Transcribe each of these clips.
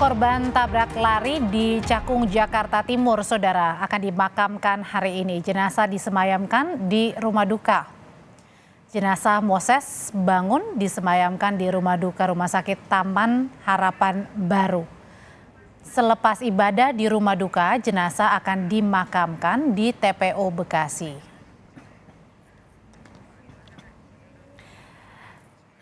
Korban tabrak lari di Cakung, Jakarta Timur, saudara, akan dimakamkan hari ini. Jenazah disemayamkan di rumah duka. Jenazah Moses Bangun disemayamkan di rumah duka Rumah Sakit Taman Harapan Baru. Selepas ibadah di rumah duka, jenazah akan dimakamkan di TPO Bekasi.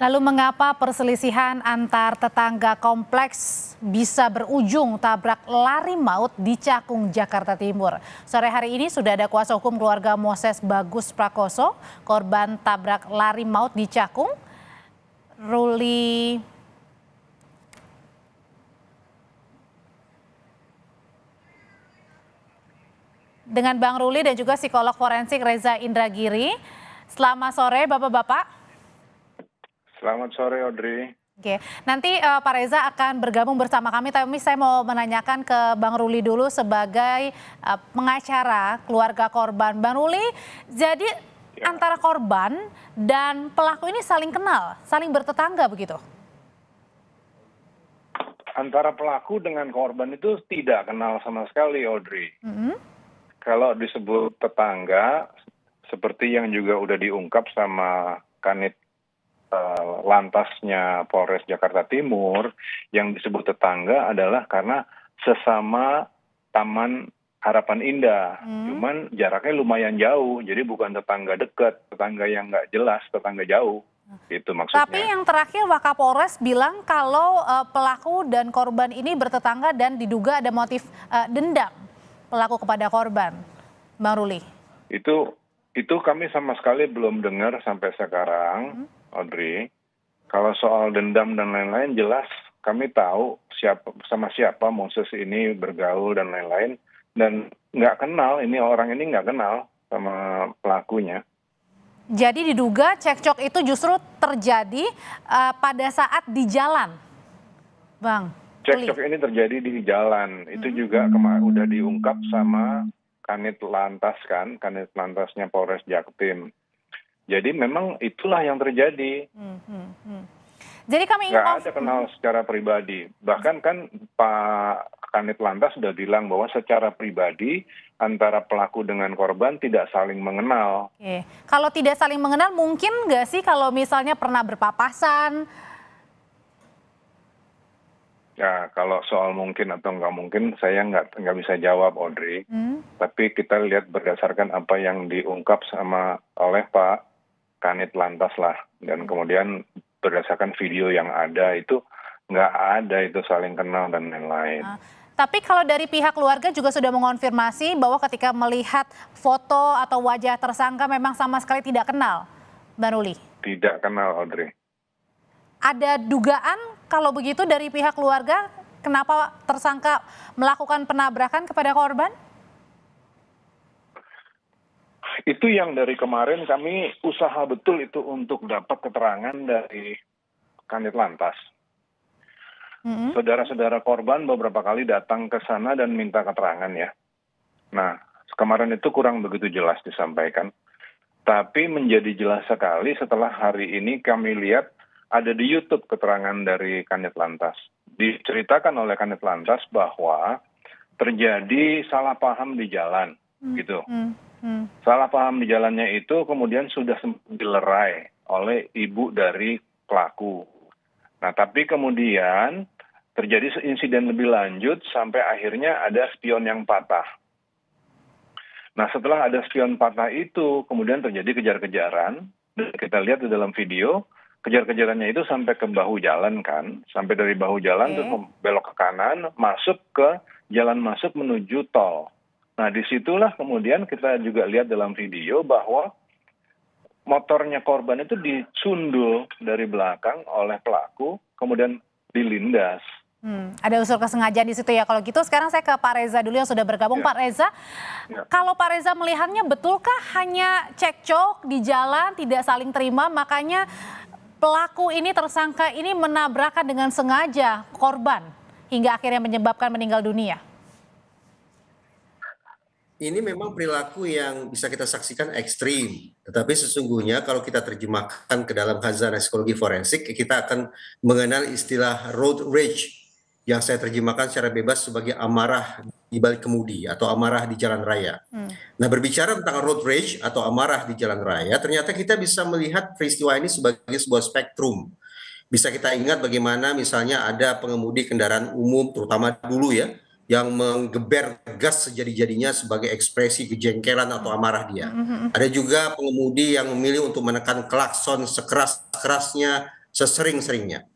Lalu mengapa perselisihan antar tetangga kompleks bisa berujung tabrak lari maut di Cakung, Jakarta Timur? Sore hari ini sudah ada kuasa hukum keluarga Moses Bagus Prakoso, korban tabrak lari maut di Cakung. Ruli dengan Bang Ruli dan juga psikolog forensik Reza Indragiri. Selamat sore Bapak-bapak. Selamat sore, Audrey. Oke, nanti Pak Reza akan bergabung bersama kami, tapi saya mau menanyakan ke Bang Ruli dulu sebagai pengacara keluarga korban. Bang Ruli, jadi antara korban dan pelaku ini saling kenal, saling bertetangga begitu? Antara pelaku dengan korban itu tidak kenal sama sekali, Audrey. Kalau disebut tetangga, seperti yang juga udah diungkap sama Kanit Lantasnya Polres Jakarta Timur, yang disebut tetangga adalah karena sesama Taman Harapan Indah. Cuman jaraknya lumayan jauh, jadi bukan tetangga dekat, tetangga yang nggak jelas, tetangga jauh. Itu maksudnya. Tapi yang terakhir Wakapolres bilang kalau pelaku dan korban ini bertetangga dan diduga ada motif dendam pelaku kepada korban. Bang Ruli. Itu kami sama sekali belum dengar sampai sekarang. Audrey, kalau soal dendam dan lain-lain jelas kami tahu sama siapa Moses ini bergaul dan lain-lain, dan nggak kenal, orang ini nggak kenal sama pelakunya. Jadi diduga cekcok itu justru terjadi pada saat di jalan, Bang. Cekcok ini terjadi di jalan, itu juga udah diungkap sama Kanit Lantas kan, Kanit Lantasnya Polres Jaktim. Jadi memang itulah yang terjadi. Jadi kami ingin nggak ada kenal secara pribadi. Bahkan kan Pak Kanit Lantas sudah bilang bahwa secara pribadi antara pelaku dengan korban tidak saling mengenal. Oke. Kalau tidak saling mengenal, mungkin nggak sih kalau misalnya pernah berpapasan? Ya, kalau soal mungkin atau nggak mungkin saya nggak bisa jawab, Audrey. Tapi kita lihat berdasarkan apa yang diungkap oleh Pak Kanit Lantas lah, dan kemudian berdasarkan video yang ada itu nggak ada itu saling kenal dan lain-lain. Tapi kalau dari pihak keluarga juga sudah mengonfirmasi bahwa ketika melihat foto atau wajah tersangka memang sama sekali tidak kenal, Mbak Ruli? Tidak kenal, Audrey. Ada dugaan kalau begitu dari pihak keluarga kenapa tersangka melakukan penabrakan kepada korban? Itu yang dari kemarin kami usaha betul itu untuk dapat keterangan dari Kanit Lantas. Saudara-saudara korban beberapa kali datang ke sana dan minta keterangan ya. Nah, kemarin itu kurang begitu jelas disampaikan. Tapi menjadi jelas sekali setelah hari ini kami lihat ada di YouTube keterangan dari Kanit Lantas. Diceritakan oleh Kanit Lantas bahwa terjadi salah paham di jalan, gitu. Salah paham di jalannya itu kemudian sudah dilerai oleh ibu dari pelaku. Nah, tapi kemudian terjadi insiden lebih lanjut sampai akhirnya ada spion yang patah. Nah, setelah ada spion patah itu kemudian terjadi kejar-kejaran. Dan kita lihat di dalam video, kejar-kejarannya itu sampai ke bahu jalan kan. Sampai dari bahu jalan terus belok ke kanan, masuk ke jalan masuk menuju tol. Nah, disitulah kemudian kita juga lihat dalam video bahwa motornya korban itu disundul dari belakang oleh pelaku, kemudian dilindas. Ada unsur kesengajaan di situ ya. Kalau gitu sekarang saya ke Pak Reza dulu yang sudah bergabung. Pak Reza, kalau Pak Reza melihatnya betulkah hanya cekcok di jalan, tidak saling terima, makanya pelaku ini, tersangka ini menabrakan dengan sengaja korban hingga akhirnya menyebabkan meninggal dunia? Ini memang perilaku yang bisa kita saksikan ekstrim. Tetapi sesungguhnya kalau kita terjemahkan ke dalam khazanah psikologi forensik, kita akan mengenal istilah road rage. yang saya terjemahkan secara bebas sebagai amarah di balik kemudi atau amarah di jalan raya. Nah, berbicara tentang road rage atau amarah di jalan raya, ternyata kita bisa melihat peristiwa ini sebagai sebuah spektrum. Bisa kita ingat bagaimana misalnya ada pengemudi kendaraan umum, terutama dulu ya, yang menggeber gas sejadi-jadinya sebagai ekspresi kejengkelan atau amarah dia. Ada juga pengemudi yang memilih untuk menekan klakson sekeras-kerasnya, sesering-seringnya.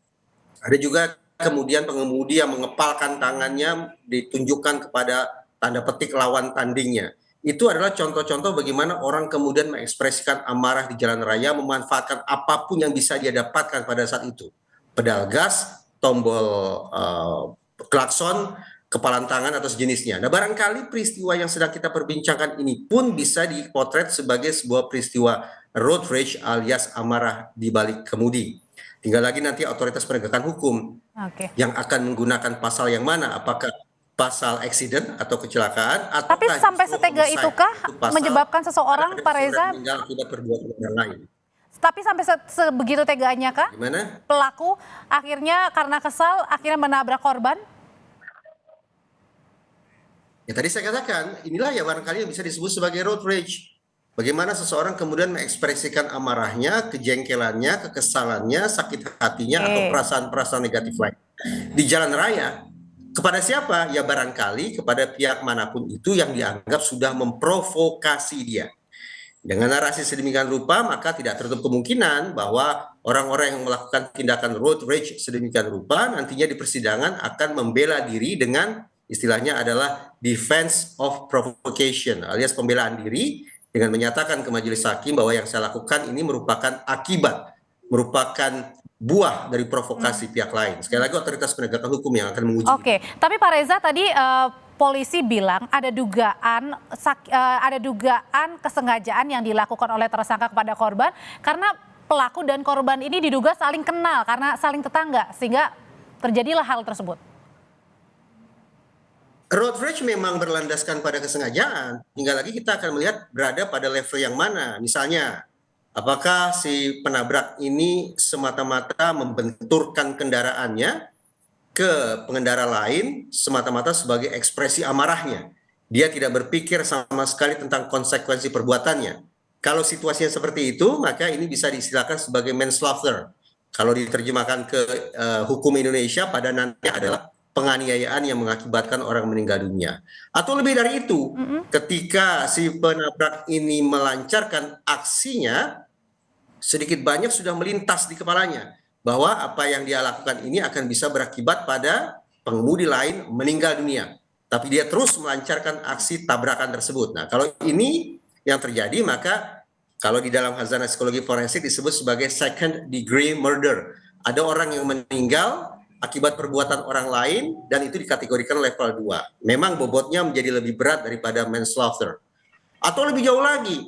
Ada juga kemudian pengemudi yang mengepalkan tangannya ditunjukkan kepada tanda petik lawan tandingnya. Itu adalah contoh-contoh bagaimana orang kemudian mengekspresikan amarah di jalan raya, memanfaatkan apapun yang bisa dia dapatkan pada saat itu. Pedal gas, tombol klakson, kepalan tangan atau sejenisnya. Nah, barangkali peristiwa yang sedang kita perbincangkan ini pun bisa dipotret sebagai sebuah peristiwa road rage alias amarah di balik kemudi. Tinggal lagi nanti otoritas penegakan hukum yang akan menggunakan pasal yang mana, apakah pasal accident atau kecelakaan, atau Tapi sampai setega itukah menyebabkan seseorang, Pak Reza? meninggal akibat perbuatan orang lain. Tapi sampai sebegitu teganya kah? Gimana? Pelaku akhirnya karena kesal akhirnya menabrak korban? Ya tadi saya katakan, inilah ya barangkali yang bisa disebut sebagai road rage. Bagaimana seseorang kemudian mengekspresikan amarahnya, kejengkelannya, kekesalannya, sakit hatinya, atau perasaan-perasaan negatif lain di jalan raya. Kepada siapa? Ya barangkali kepada pihak manapun itu yang dianggap sudah memprovokasi dia. Dengan narasi sedemikian rupa, maka tidak tertutup kemungkinan bahwa orang-orang yang melakukan tindakan road rage sedemikian rupa nantinya di persidangan akan membela diri dengan istilahnya adalah defense of provocation alias pembelaan diri dengan menyatakan ke majelis hakim bahwa yang saya lakukan ini merupakan akibat, merupakan buah dari provokasi pihak lain. Sekali lagi otoritas penegakan hukum yang akan menguji. Oke, tapi Pak Reza tadi polisi bilang ada dugaan kesengajaan yang dilakukan oleh tersangka kepada korban karena pelaku dan korban ini diduga saling kenal karena saling tetangga sehingga terjadilah hal tersebut. Road rage memang berlandaskan pada kesengajaan. Hingga lagi kita akan melihat berada pada level yang mana. Misalnya, apakah si penabrak ini semata-mata membenturkan kendaraannya ke pengendara lain semata-mata sebagai ekspresi amarahnya. Dia tidak berpikir sama sekali tentang konsekuensi perbuatannya. Kalau situasinya seperti itu, maka ini bisa diistilahkan sebagai manslaughter. Kalau diterjemahkan ke hukum Indonesia, pada nanti adalah penganiayaan yang mengakibatkan orang meninggal dunia. Atau lebih dari itu, ketika si penabrak ini melancarkan aksinya, sedikit banyak sudah melintas di kepalanya bahwa apa yang dia lakukan ini akan bisa berakibat pada pengemudi lain meninggal dunia. Tapi dia terus melancarkan aksi tabrakan tersebut. Nah, kalau ini yang terjadi, maka kalau di dalam hazanah psikologi forensik disebut sebagai second degree murder. Ada orang yang meninggal akibat perbuatan orang lain dan itu dikategorikan level 2. Memang bobotnya menjadi lebih berat daripada manslaughter. Atau lebih jauh lagi,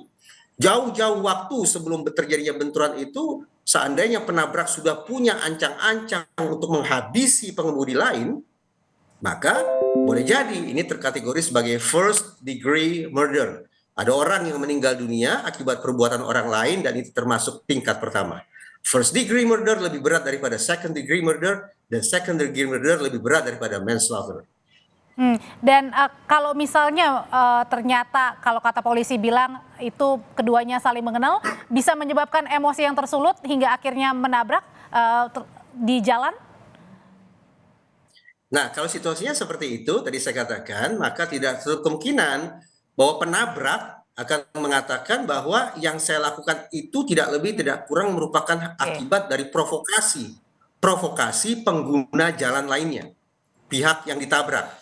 jauh-jauh waktu sebelum terjadinya benturan itu, seandainya penabrak sudah punya ancang-ancang untuk menghabisi pengemudi lain, maka boleh jadi ini terkategori sebagai first degree murder. Ada orang yang meninggal dunia akibat perbuatan orang lain dan itu termasuk tingkat pertama. First degree murder lebih berat daripada second degree murder, dan second degree murder lebih berat daripada manslaughter. Dan kalau misalnya ternyata kalau kata polisi bilang itu keduanya saling mengenal, bisa menyebabkan emosi yang tersulut hingga akhirnya menabrak di jalan? Nah, kalau situasinya seperti itu, tadi saya katakan, maka tidak tertutup kemungkinan bahwa penabrak akan mengatakan bahwa yang saya lakukan itu tidak lebih tidak kurang merupakan akibat dari provokasi pengguna jalan lainnya, pihak yang ditabrak.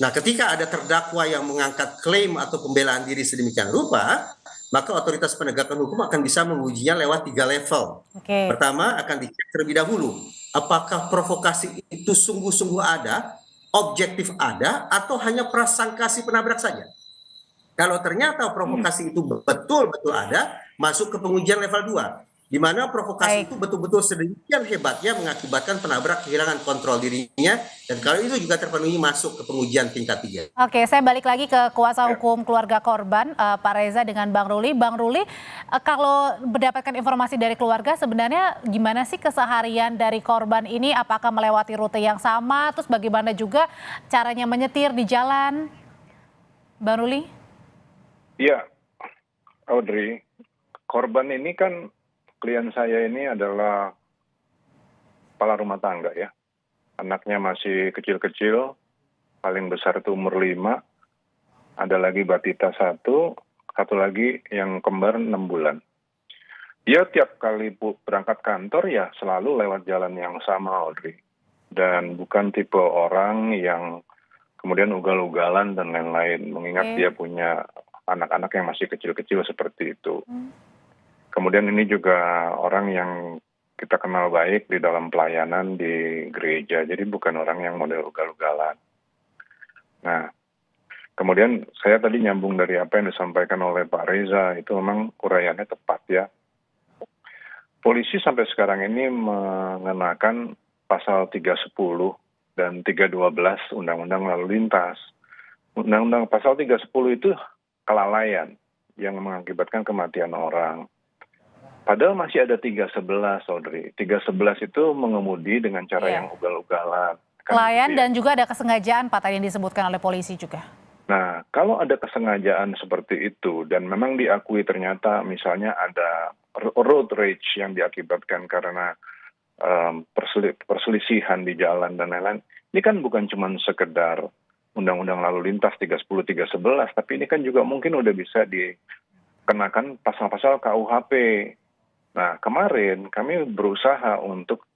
Nah, ketika ada terdakwa yang mengangkat klaim atau pembelaan diri sedemikian rupa, maka otoritas penegakan hukum akan bisa mengujinya lewat 3 level. Pertama, akan dicek terlebih dahulu, apakah provokasi itu sungguh-sungguh ada, objektif ada, atau hanya prasangka si penabrak saja. Kalau ternyata provokasi itu betul-betul ada, masuk ke pengujian level 2. di mana provokasi Baik. itu betul-betul sedemikian hebatnya mengakibatkan penabrak kehilangan kontrol dirinya, dan kalau itu juga terpenuhi masuk ke pengujian tingkat 3. Oke, saya balik lagi ke kuasa Ya. hukum keluarga korban, Pak Reza dengan Bang Ruli. Bang Ruli, kalau mendapatkan informasi dari keluarga, sebenarnya gimana sih keseharian dari korban ini? Apakah melewati rute yang sama? Terus bagaimana juga caranya menyetir di jalan? Bang Ruli? Iya, Audrey, korban ini kan klien saya ini adalah kepala rumah tangga ya. Anaknya masih kecil-kecil, paling besar itu umur 5, ada lagi batita satu lagi yang kembar 6 bulan. Dia tiap kali berangkat kantor ya selalu lewat jalan yang sama, Audrey. Dan bukan tipe orang yang kemudian ugal-ugalan dan lain-lain, mengingat Oke. dia punya anak-anak yang masih kecil-kecil seperti itu. Kemudian ini juga orang yang kita kenal baik di dalam pelayanan di gereja, jadi bukan orang yang model ugal-ugalan. Nah, kemudian saya tadi nyambung dari apa yang disampaikan oleh Pak Reza, itu memang uraiannya tepat ya. Polisi sampai sekarang ini mengenakan pasal 310 dan 312 Undang-Undang Lalu Lintas. Undang-Undang pasal 310 itu kelalaian yang mengakibatkan kematian orang. Padahal masih ada 311, Audrey. 311 itu mengemudi dengan cara yang ugal-ugalan. Kan Pelayan gitu ya. dan juga ada kesengajaan, Pak, tadi yang disebutkan oleh polisi juga. Nah, kalau ada kesengajaan seperti itu dan memang diakui ternyata misalnya ada road rage yang diakibatkan karena perselisihan di jalan dan lain-lain, ini kan bukan cuma sekedar Undang-Undang Lalu Lintas 310, 311, tapi ini kan juga mungkin udah bisa dikenakan pasal-pasal KUHP. Nah, kemarin kami berusaha untuk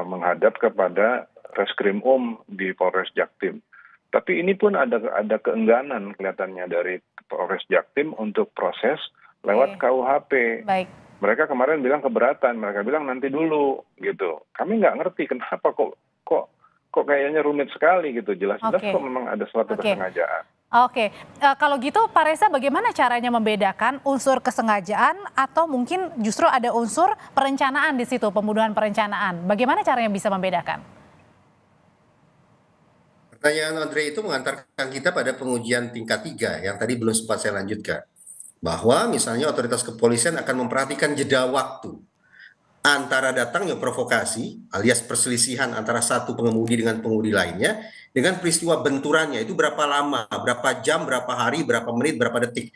menghadap kepada Reskrim di Polres Jaktim. Tapi ini pun ada keengganan kelihatannya dari Polres Jaktim untuk proses lewat KUHP. Baik. Mereka kemarin bilang keberatan, mereka bilang nanti dulu gitu. Kami nggak ngerti kenapa kok kayaknya rumit sekali gitu. Jelas-jelas Oke. kok memang ada suatu Oke. kesengajaan. Oke, kalau gitu Pak Reza bagaimana caranya membedakan unsur kesengajaan atau mungkin justru ada unsur perencanaan di situ, pembunuhan perencanaan. Bagaimana caranya bisa membedakan? Pertanyaan Andre itu mengantarkan kita pada pengujian tingkat 3 yang tadi belum sempat saya lanjutkan. Bahwa misalnya otoritas kepolisian akan memperhatikan jeda waktu antara datangnya provokasi alias perselisihan antara satu pengemudi dengan pengemudi lainnya dengan peristiwa benturannya itu berapa lama, berapa jam, berapa hari, berapa menit, berapa detik.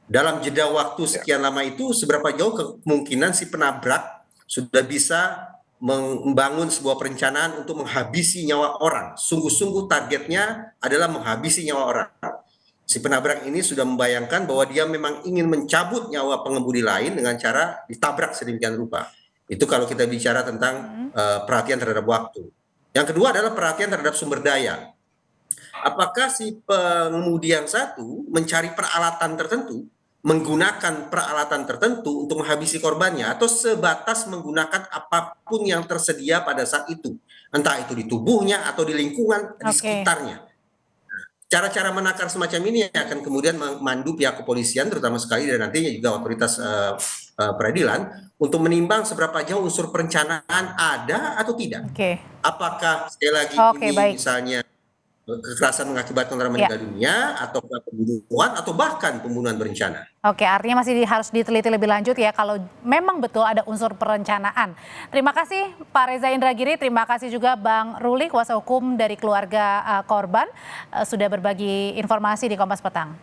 Dalam jeda waktu sekian lama itu seberapa jauh kemungkinan si penabrak sudah bisa membangun sebuah perencanaan untuk menghabisi nyawa orang. Sungguh-sungguh targetnya adalah menghabisi nyawa orang. Si penabrak ini sudah membayangkan bahwa dia memang ingin mencabut nyawa pengemudi lain dengan cara ditabrak sedemikian rupa. Itu kalau kita bicara tentang perhatian terhadap waktu. Yang kedua adalah perhatian terhadap sumber daya. Apakah si pengemudi yang satu mencari peralatan tertentu, menggunakan peralatan tertentu untuk menghabisi korbannya, atau sebatas menggunakan apapun yang tersedia pada saat itu, entah itu di tubuhnya atau di lingkungan di sekitarnya. Cara-cara menakar semacam ini akan kemudian memandu pihak kepolisian, terutama sekali dan nantinya juga otoritas peradilan, untuk menimbang seberapa jauh unsur perencanaan ada atau tidak. Apakah sekali lagi ini misalnya kekerasan mengakibatkan orang meninggal dunia, atau pembunuhan, atau bahkan pembunuhan berencana. Oke, artinya masih harus diteliti lebih lanjut ya kalau memang betul ada unsur perencanaan. Terima kasih Pak Reza Indragiri, terima kasih juga Bang Ruli, kuasa hukum dari keluarga korban, sudah berbagi informasi di Kompas Petang.